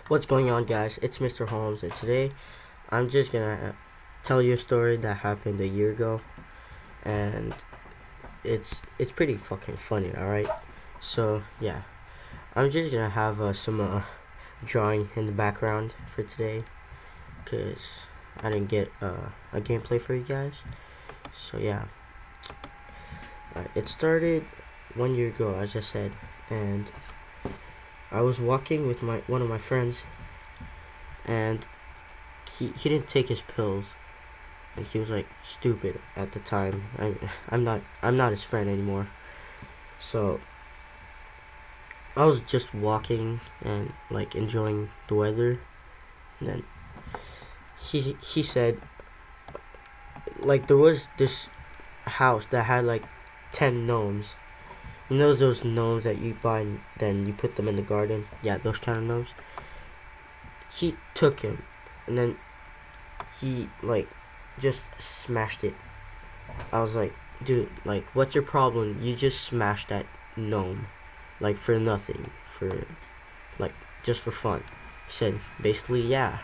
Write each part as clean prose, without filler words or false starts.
What's going on, guys? It's Mr. Holmes, and today I'm just gonna tell you a story that happened a year ago, and it's pretty fucking funny. All right, so yeah, I'm just gonna have some drawing in the background for today, cause I didn't get a gameplay for you guys. So yeah, it started 1 year ago, as I said, and I was walking with my one of my friends, and he didn't take his pills, and he was like stupid at the time. I'm not his friend anymore. So I was just walking and like enjoying the weather, and then he said, like, there was this house that had like 10 gnomes. You know those gnomes that you buy and then you put them in the garden? Yeah, those kind of gnomes. He took him, and then he like just smashed it. I was like, dude, like, what's your problem? You just smashed that gnome, like, for nothing, for, like, just for fun. He said, basically, yeah.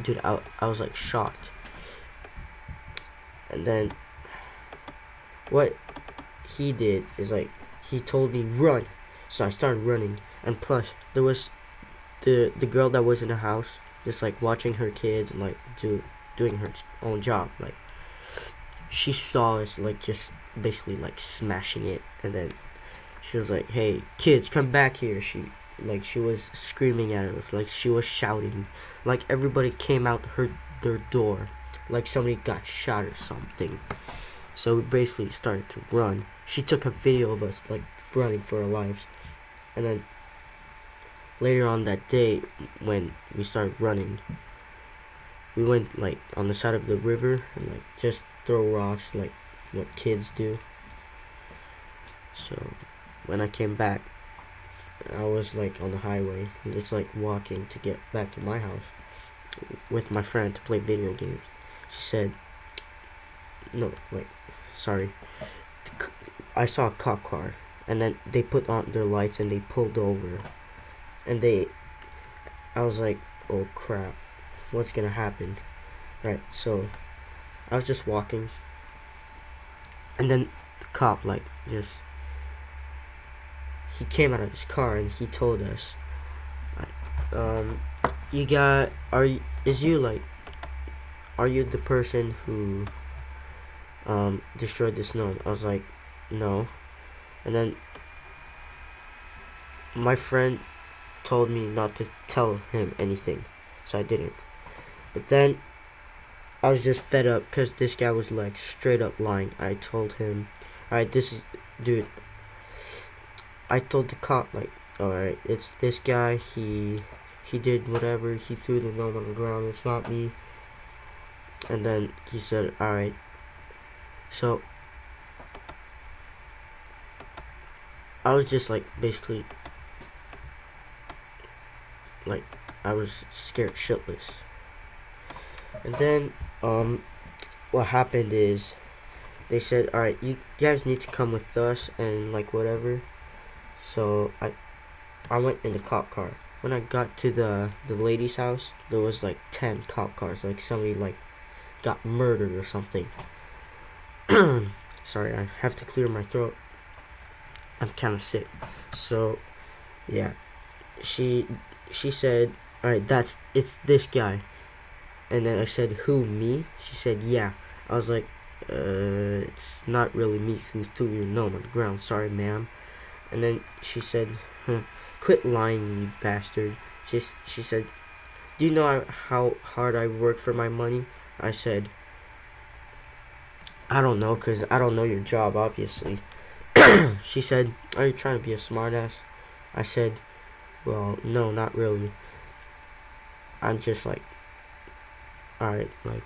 Dude, I was, like, shocked. And then, what he did is, like, he told me, run. So I started running. And plus, there was the girl that was in the house, just, like, watching her kids and, like, doing her own job. Like, she saw us, like, just basically, like, smashing it. And then she was like, "Hey, kids, come back here." She was screaming at us, like she was shouting, like everybody came out their door, like somebody got shot or something. So we basically started to run. She took a video of us like running for our lives, and then later on that day, when we started running, we went like on the side of the river and like just throw rocks, like what kids do. So when I came back, I was like on the highway, just like walking to get back to my house with my friend to play video games. She said, no, like, sorry. I saw a cop car, and then they put on their lights and they pulled over. And I was like, oh crap, what's gonna happen? Right, so I was just walking, and then the cop, like, just, he came out of his car and he told us, um, you got, is you like, are you the person who destroyed the snow? I was like, no. And then my friend told me not to tell him anything, so I didn't. But then I was just fed up because this guy was like straight up lying. I told him, alright, this is, dude, I told the cop, like, alright, it's this guy, he did whatever, he threw the gnome on the ground, it's not me. And then he said, alright. So I was just like basically like I was scared shitless. And then what happened is they said, all right, you guys need to come with us and like whatever. So I went in the cop car. When I got to the lady's house, there was like 10 cop cars, like somebody like got murdered or something. Sorry, I have to clear my throat. I'm kind of sick. So yeah, she she said, all right, it's this guy. And then I said, who, me? She said, yeah. I was like, it's not really me who threw your gnome on the ground. Sorry, ma'am. And then she said, huh, quit lying, you bastard. She said, do you know how hard I work for my money? I said, I don't know, because I don't know your job, obviously. She said, are you trying to be a smartass? I said, well, no, not really. I'm just like, alright, like,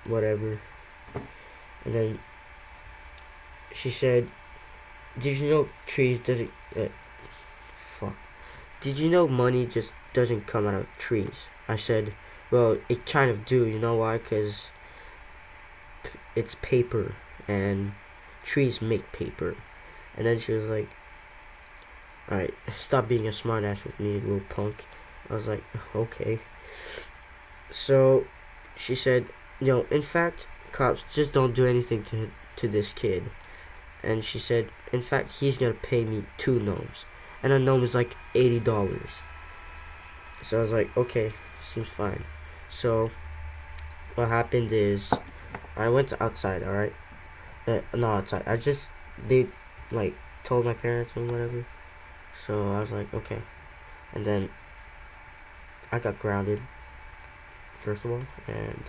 whatever. And then she said, did you know trees doesn't, fuck. Did you know money just doesn't come out of trees? I said, well, it kind of do, you know why? Because it's paper, and trees make paper. And then she was like, Alright, stop being a smartass with me, little punk. I was like, okay. So she said, in fact, cops just don't do anything to this kid. And she said, in fact, he's gonna pay me 2 gnomes, and a gnome is like $80. So I was like, okay, seems fine. So what happened is I went outside. All right, not outside. They like told my parents and whatever. So I was like, okay, and then I got grounded first of all, and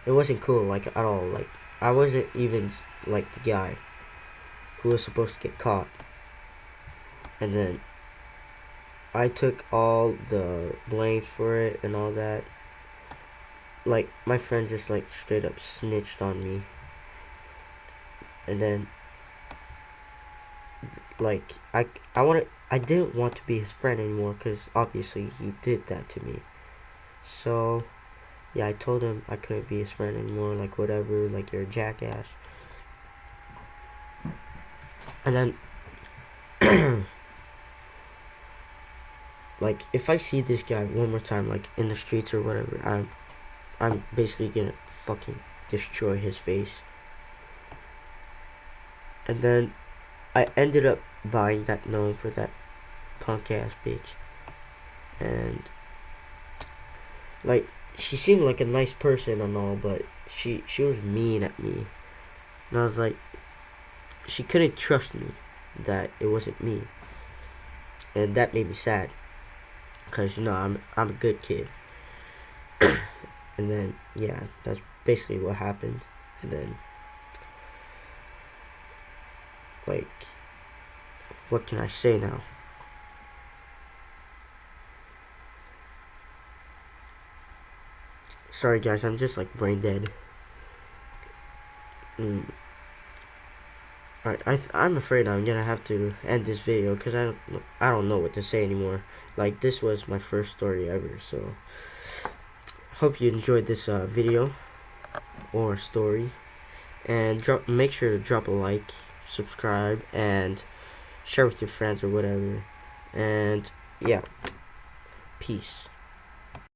it wasn't cool like at all. Like I wasn't even like the guy who was supposed to get caught, and then I took all the blame for it and all that. Like my friend just like straight up snitched on me, and then like I didn't want to be his friend anymore because obviously he did that to me. So yeah, I told him I couldn't be his friend anymore. Like whatever, like you're a jackass. And then like if I see this guy one more time like in the streets or whatever, I'm basically gonna fucking destroy his face. And then I ended up buying that gnome for that punk ass bitch. And like she seemed like a nice person and all, but she was mean at me. And I was like, she couldn't trust me that it wasn't me. And that made me sad. Cause I'm a good kid. And then yeah, that's basically what happened. And then like what can I say now? Sorry guys, I'm just like brain dead. Mm. Alright, I'm afraid I'm gonna have to end this video because I don't know what to say anymore. Like this was my first story ever, so hope you enjoyed this video or story, and make sure to drop a like, subscribe, and share with your friends or whatever. And yeah, peace.